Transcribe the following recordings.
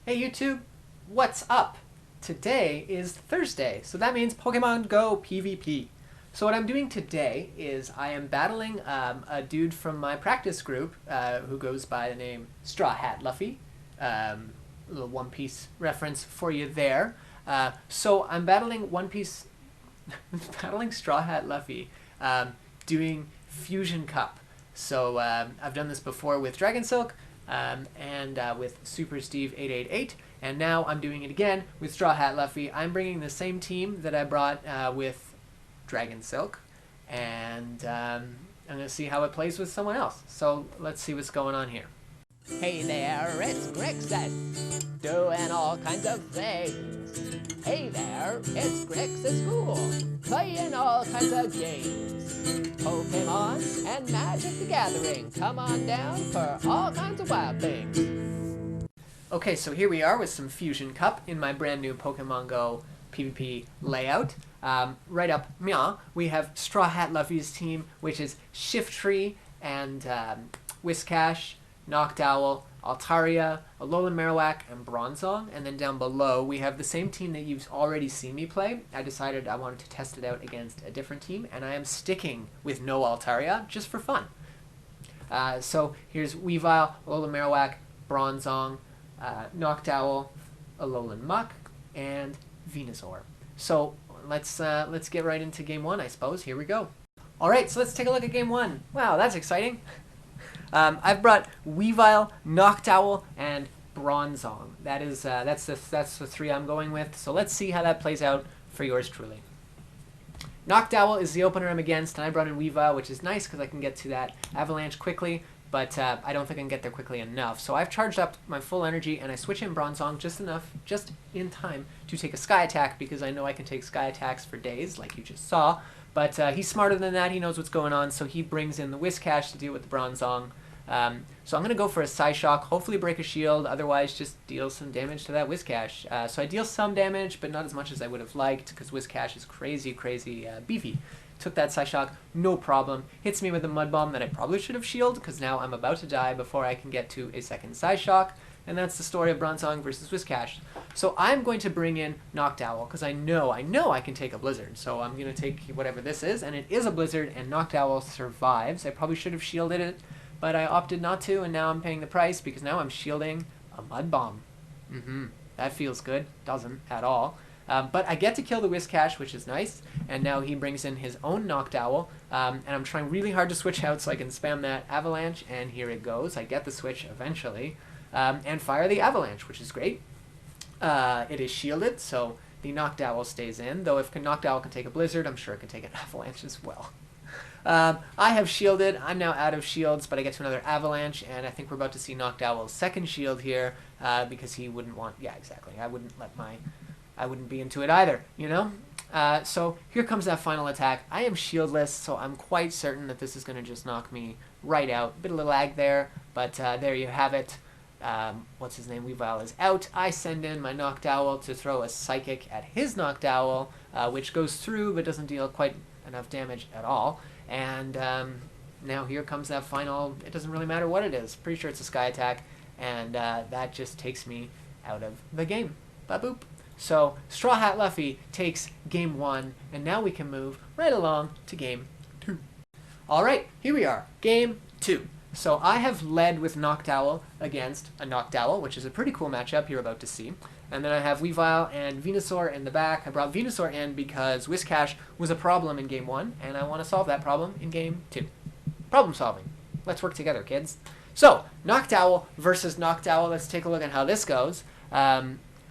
Hey YouTube, what's up? Today is Thursday, so that means Pokemon Go PvP. So what I'm doing today is I am battling a dude from my practice group who goes by the name StrawwHatLuffy. A little One Piece reference for you there. So I'm battling battling StrawwHatLuffy, doing Fusion Cup. So I've done this before with Dragon Silk, and with Super Steve 888, and now I'm doing it again with StrawwHatLuffy. I'm bringing the same team that I brought with Dragon Silk, and I'm going to see how it plays with someone else. So let's see what's going on here. Hey there, it's Grixis, doing all kinds of things. Hey there, it's Grixis School, playing all kinds of games. Pokemon and Magic the Gathering, come on down for all kinds of wild things. Okay, so here we are with some Fusion Cup in my brand new Pokemon Go PvP layout. Right up, we have StrawwHatLuffy's team, which is Shiftry and Whiscash, Noctowl, Altaria, Alolan Marowak, and Bronzong. And then down below, we have the same team that you've already seen me play. I decided I wanted to test it out against a different team, and I am sticking with no Altaria just for fun. So here's Weavile, Alolan Marowak, Bronzong, Noctowl, Alolan Muck, and Venusaur. So let's get right into game one, I suppose. Here we go. All right, so let's take a look at game one. Wow, that's exciting. I've brought Weavile, Noctowl, and Bronzong. That's the three I'm going with. So let's see how that plays out for yours truly. Noctowl is the opener I'm against, and I brought in Weavile, which is nice because I can get to that Avalanche quickly, but I don't think I can get there quickly enough. So I've charged up my full energy, and I switch in Bronzong just in time to take a Sky Attack, because I know I can take Sky Attacks for days, like you just saw. But he's smarter than that. He knows what's going on, so he brings in the Whiscash to deal with the Bronzong. So I'm going to go for a Psyshock, hopefully break a shield, otherwise just deal some damage to that Whiscash. So I deal some damage, but not as much as I would have liked, because Whiscash is crazy beefy. Took that Psyshock, no problem. Hits me with a Mud Bomb that I probably should have shielded, because now I'm about to die before I can get to a second Psyshock. And that's the story of Bronzong versus Whiscash. So I'm going to bring in Noctowl, because I know I can take a Blizzard. So I'm going to take whatever this is, and it is a Blizzard, and Noctowl survives. I probably should have shielded it, but I opted not to, and now I'm paying the price, because now I'm shielding a Mud Bomb. That feels good. Doesn't at all. But I get to kill the Whiscash, which is nice, and now he brings in his own Noctowl, and I'm trying really hard to switch out so I can spam that Avalanche, and here it goes. I get the switch eventually. And fire the Avalanche, which is great. It is shielded, so the Noctowl stays in, though if Noctowl can take a Blizzard, I'm sure it can take an Avalanche as well. I have shielded. I'm now out of shields, but I get to another Avalanche, and I think we're about to see Noctowl's second shield here, because he wouldn't want... Yeah, exactly. I wouldn't be into it either, you know? So here comes that final attack. I am shieldless, so I'm quite certain that this is going to just knock me right out. Bit of a lag there, but there you have it. What's his name? Weavile is out. I send in my Noctowl to throw a Psychic at his Noctowl, which goes through but doesn't deal quite enough damage at all. And now here comes that final, it doesn't really matter what it is. Pretty sure it's a Sky Attack, and that just takes me out of the game. Ba-boop. So StrawwHatLuffy takes game one, and now we can move right along to game two. Alright, here we are. Game two. So I have led with Noctowl against a Noctowl, which is a pretty cool matchup you're about to see. And then I have Weavile and Venusaur in the back. I brought Venusaur in because Whiscash was a problem in game one, and I want to solve that problem in game two. Problem solving. Let's work together, kids. So, Noctowl versus Noctowl. Let's take a look at how this goes.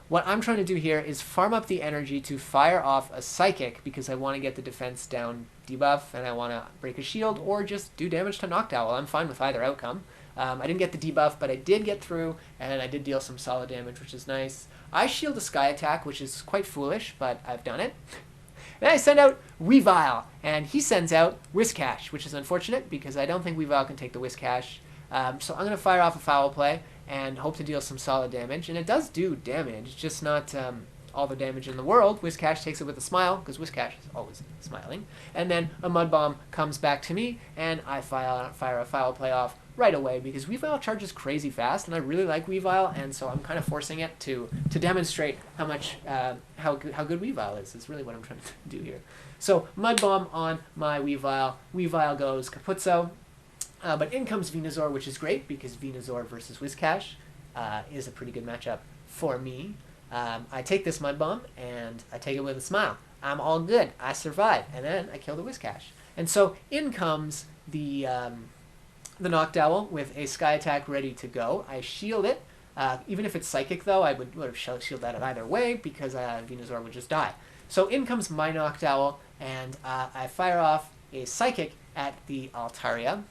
What I'm trying to do here is farm up the energy to fire off a Psychic, because I want to get the defense down debuff, and I want to break a shield or just do damage to Noctowl. I'm fine with either outcome. I didn't get the debuff, but I did get through, and I did deal some solid damage, which is nice. I shield a Sky Attack, which is quite foolish, but I've done it. Then I send out Weavile, and he sends out Whiscash, which is unfortunate, because I don't think Weavile can take the Whiscash. So I'm going to fire off a Foul Play and hope to deal some solid damage. And it does do damage, just not all the damage in the world. Whiscash takes it with a smile, because Whiscash is always smiling. And then a Mud Bomb comes back to me, and I fire a Foul Play off right away because Weavile charges crazy fast, and I really like Weavile, and so I'm kind of forcing it to demonstrate how much how good Weavile is. Is really what I'm trying to do here. So Mud Bomb on my Weavile. Weavile goes Capuzzo, but in comes Venusaur, which is great because Venusaur versus Whiscash is a pretty good matchup for me. I take this Mud Bomb and I take it with a smile. I'm all good. I survive, and then I kill the Whiscash. And so in comes the Noctowl with a Sky Attack ready to go. I shield it. Even if it's Psychic, though, I would have shielded that either way because Venusaur would just die. So in comes my Noctowl, and I fire off a Psychic at the Altaria.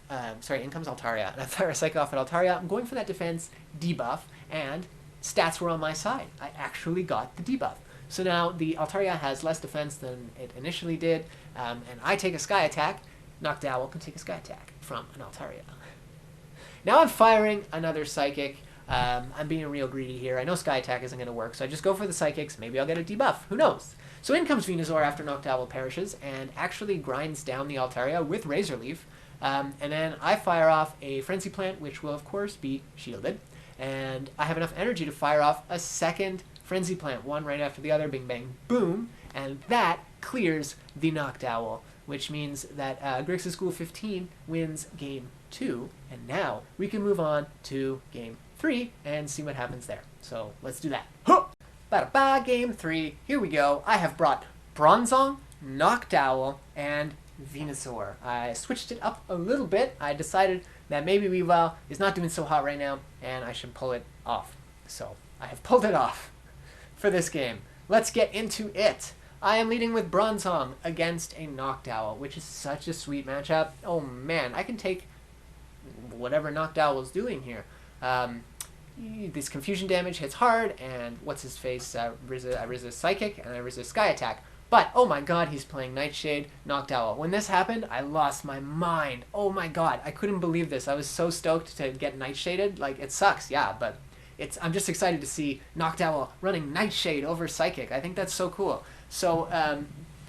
In comes Altaria, and I fire a Psychic off at Altaria. I'm going for that defense debuff, and stats were on my side. I actually got the debuff. So now the Altaria has less defense than it initially did, and I take a Sky Attack. Noctowl can take a Sky Attack from an Altaria. Now I'm firing another Psychic. I'm being real greedy here. I know Sky Attack isn't going to work, so I just go for the Psychics. Maybe I'll get a debuff. Who knows? So in comes Venusaur after Noctowl perishes and actually grinds down the Altaria with Razor Leaf. And then I fire off a Frenzy Plant, which will, of course, be shielded. And I have enough energy to fire off a second Frenzy Plant, one right after the other, bing, bang, boom, and that clears the Noctowl, which means that Grixis School 15 wins Game 2, and now we can move on to Game 3 and see what happens there. So let's do that. Ba-da-ba, Game 3, here we go. I have brought Bronzong, Noctowl, and Venusaur. I switched it up a little bit. I decided that maybe Weavile is not doing so hot right now, and I should pull it off. So I have pulled it off for this game. Let's get into it. I am leading with Bronzong against a Noctowl, which is such a sweet matchup. Oh man, I can take whatever Noctowl is doing here. This confusion damage hits hard, and what's his face? I resist Psychic, and I resist Sky Attack. But, oh my god, he's playing Nightshade, Noctowl. When this happened, I lost my mind. Oh my god, I couldn't believe this. I was so stoked to get Nightshaded. Like, it sucks, yeah, but I'm just excited to see Noctowl running Nightshade over Psychic. I think that's so cool. So,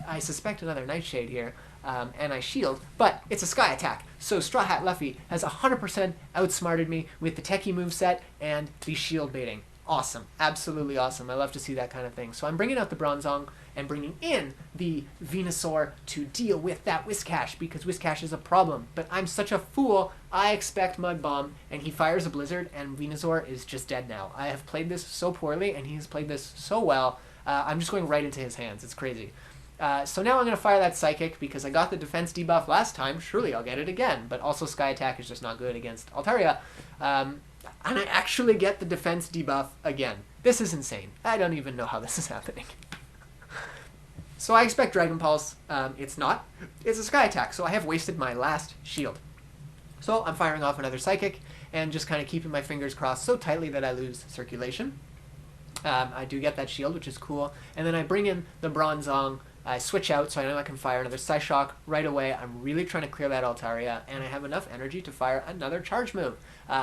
I suspect another Nightshade here, and I shield, but it's a Sky Attack. So StrawwHatLuffy has 100% outsmarted me with the Techie moveset and the shield baiting. Awesome. Absolutely awesome. I love to see that kind of thing. So I'm bringing out the Bronzong and bringing in the Venusaur to deal with that Whiscash, because Whiscash is a problem. But I'm such a fool, I expect Mud Bomb, and he fires a Blizzard, and Venusaur is just dead now. I have played this so poorly, and he's played this so well. I'm just going right into his hands. It's crazy. So now I'm going to fire that Psychic, because I got the defense debuff last time. Surely I'll get it again. But also Sky Attack is just not good against Altaria. And I actually get the defense debuff again. This is insane. I don't even know how this is happening. So I expect Dragon Pulse. It's not. It's a Sky Attack, so I have wasted my last shield. So I'm firing off another Psychic and just kind of keeping my fingers crossed so tightly that I lose circulation. I do get that shield, which is cool. And then I bring in the Bronzong. I switch out so I know I can fire another Psyshock right away. I'm really trying to clear that Altaria, and I have enough energy to fire another charge move.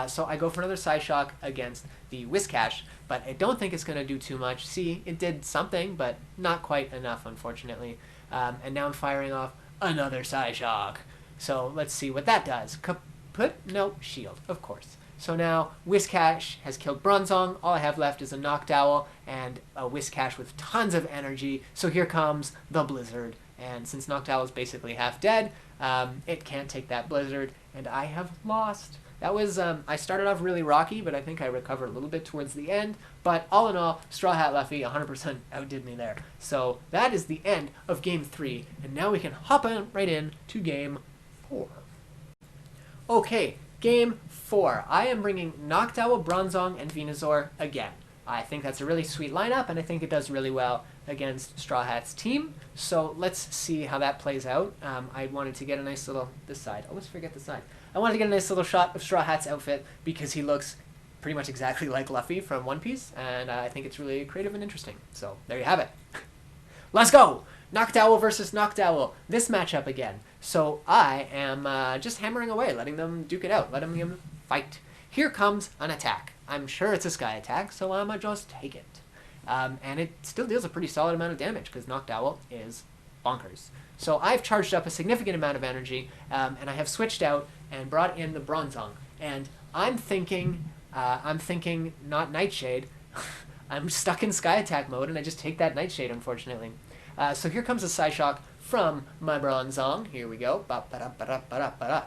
So I go for another Psyshock against the Whiscash, but I don't think it's going to do too much. See, it did something, but not quite enough, unfortunately. And now I'm firing off another Psyshock. So let's see what that does. Kaput? No, shield, of course. So now Whiscash has killed Bronzong. All I have left is a Noctowl and a Whiscash with tons of energy. So here comes the Blizzard. And since Noctowl is basically half dead, it can't take that Blizzard, and I have lost. That was, I started off really rocky, but I think I recovered a little bit towards the end. But all in all, StrawwHatLuffy 100% outdid me there. So that is the end of Game 3, and now we can hop on right in to Game 4. Okay, Game 4. I am bringing Noctowl, Bronzong, and Venusaur again. I think that's a really sweet lineup, and I think it does really well against Straw Hat's team. So let's see how that plays out. I wanted to get a nice little... This side. I always forget the side. I wanted to get a nice little shot of Straw Hat's outfit because he looks pretty much exactly like Luffy from One Piece, and I think it's really creative and interesting. So there you have it. Let's go! Noctowl versus Noctowl. This matchup again. So I am just hammering away, letting them duke it out, letting them fight. Here comes an attack. I'm sure it's a Sky Attack, so I'ma just take it. And it still deals a pretty solid amount of damage because Noctowl is bonkers. So I've charged up a significant amount of energy, and I have switched out, and brought in the Bronzong. And I'm thinking not Nightshade. I'm stuck in Sky Attack mode, and I just take that Nightshade, unfortunately. So here comes a Psyshock from my Bronzong. Here we go.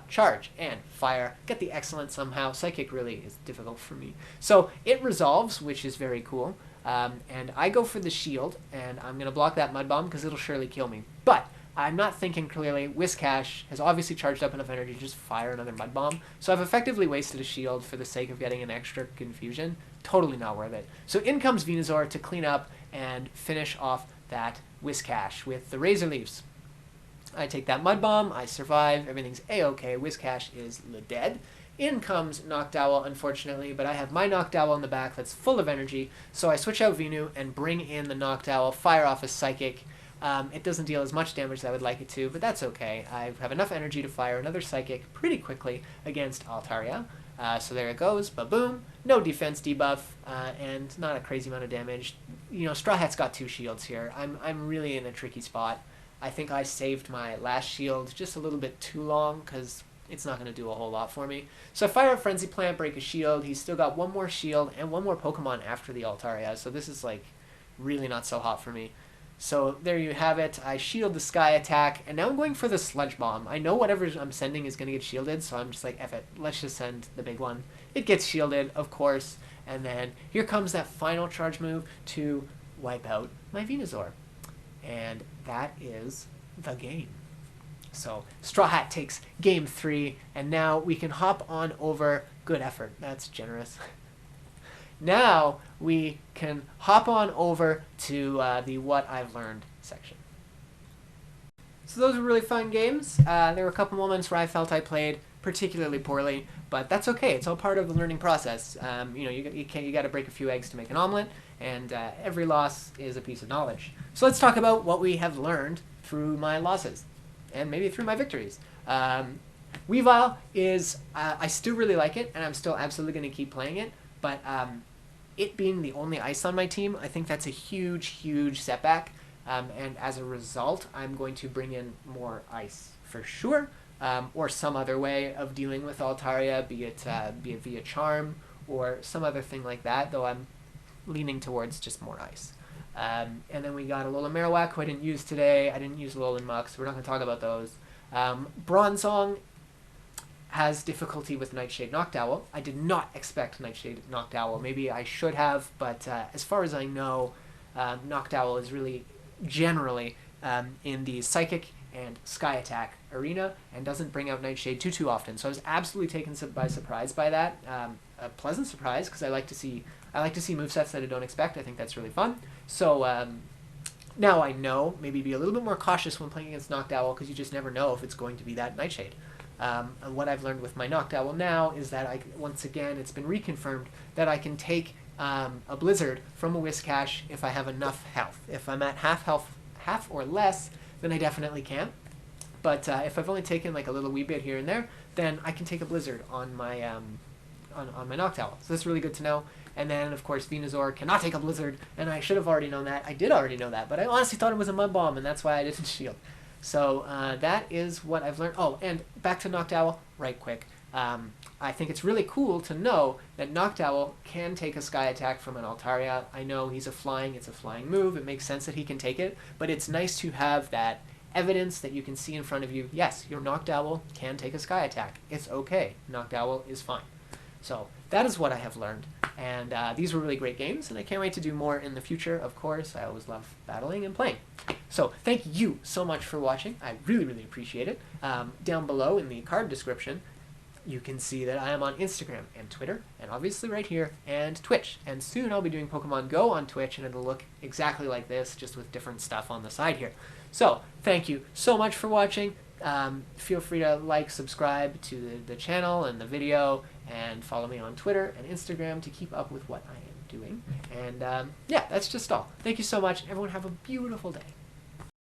Charge and fire. Get the excellent somehow. Psychic really is difficult for me. So it resolves, which is very cool. And I go for the shield, and I'm going to block that Mud Bomb because it'll surely kill me. But I'm not thinking clearly. Whiscash has obviously charged up enough energy to just fire another Mud Bomb. So I've effectively wasted a shield for the sake of getting an extra confusion. Totally not worth it. So in comes Venusaur to clean up and finish off that Whiscash with the Razor Leaves. I take that Mud Bomb, I survive, everything's a-okay, Whiscash is dead. In comes Noctowl, unfortunately, but I have my Noctowl in the back that's full of energy, so I switch out Venu and bring in the Noctowl, fire off a Psychic. It doesn't deal as much damage as I would like it to, but that's okay. I have enough energy to fire another Psychic pretty quickly against Altaria. So there it goes, ba-boom, no defense debuff, and not a crazy amount of damage. You know, Straw Hat's got 2 shields here. I'm really in a tricky spot. I think I saved my last shield just a little bit too long, because it's not going to do a whole lot for me. So I fire a Frenzy Plant, break a shield. He's still got 1 more shield and 1 more Pokemon after the Altaria, so this is, like, really not so hot for me. So there you have it. I shield the Sky Attack, and now I'm going for the Sludge Bomb. I know whatever I'm sending is going to get shielded, so I'm just like, F it, let's just send the big one. It gets shielded, of course, and then here comes that final charge move to wipe out my Venusaur. And that is the game. So Straw Hat takes game 3, and now we can hop on over. Good effort. That's generous. Now we can hop on over to the What I've Learned section. So those were really fun games. There were a couple moments where I felt I played particularly poorly, but that's okay. It's all part of the learning process. You know, you got to break a few eggs to make an omelet, and every loss is a piece of knowledge. So let's talk about what we have learned through my losses, and maybe through my victories. Weavile is, I still really like it, and I'm still absolutely going to keep playing it, but it being the only ice on my team, I think that's a huge, huge setback. And as a result, I'm going to bring in more ice for sure, or some other way of dealing with Altaria, be it via Charm or some other thing like that, though I'm leaning towards just more ice. And then we got a Alolan Marowak, who I didn't use today. I didn't use Alolan Muk, so we're not going to talk about those. Bronzong has difficulty with Nightshade Noctowl. I did not expect Nightshade Noctowl. Maybe I should have, but as far as I know, Noctowl is really generally in the Psychic and Sky Attack arena and doesn't bring out Nightshade too often. So I was absolutely taken by surprise by that. A pleasant surprise, because I like to see movesets that I don't expect. I think that's really fun. So now I know, maybe be a little bit more cautious when playing against Noctowl, because you just never know if it's going to be that Nightshade. And what I've learned with my Noctowl now is that once again, it's been reconfirmed that I can take a Blizzard from a Whiscash if I have enough health. If I'm at half health, half or less, then I definitely can. But if I've only taken like a little wee bit here and there, then I can take a Blizzard on my on my Noctowl. So that's really good to know. And then, of course, Venusaur cannot take a Blizzard, and I should have already known that. I did already know that, but I honestly thought it was a Mud Bomb, and that's why I didn't shield. So that is what I've learned. Oh, and back to Noctowl right quick. I think it's really cool to know that Noctowl can take a Sky Attack from an Altaria. I know it's a flying move. It makes sense that he can take it, but it's nice to have that evidence that you can see in front of you. Yes, your Noctowl can take a Sky Attack. It's okay. Noctowl is fine. So that is what I have learned, and these were really great games, and I can't wait to do more in the future, of course. I always love battling and playing. So thank you so much for watching. I really, really appreciate it. Down below in the card description, you can see that I am on Instagram and Twitter, and obviously right here, and Twitch. And soon I'll be doing Pokemon Go on Twitch, and it'll look exactly like this, just with different stuff on the side here. So thank you so much for watching. Feel free to like, subscribe to the channel and the video, and follow me on Twitter and Instagram to keep up with what I am doing. And yeah, that's just all. Thank you so much. Everyone have a beautiful day.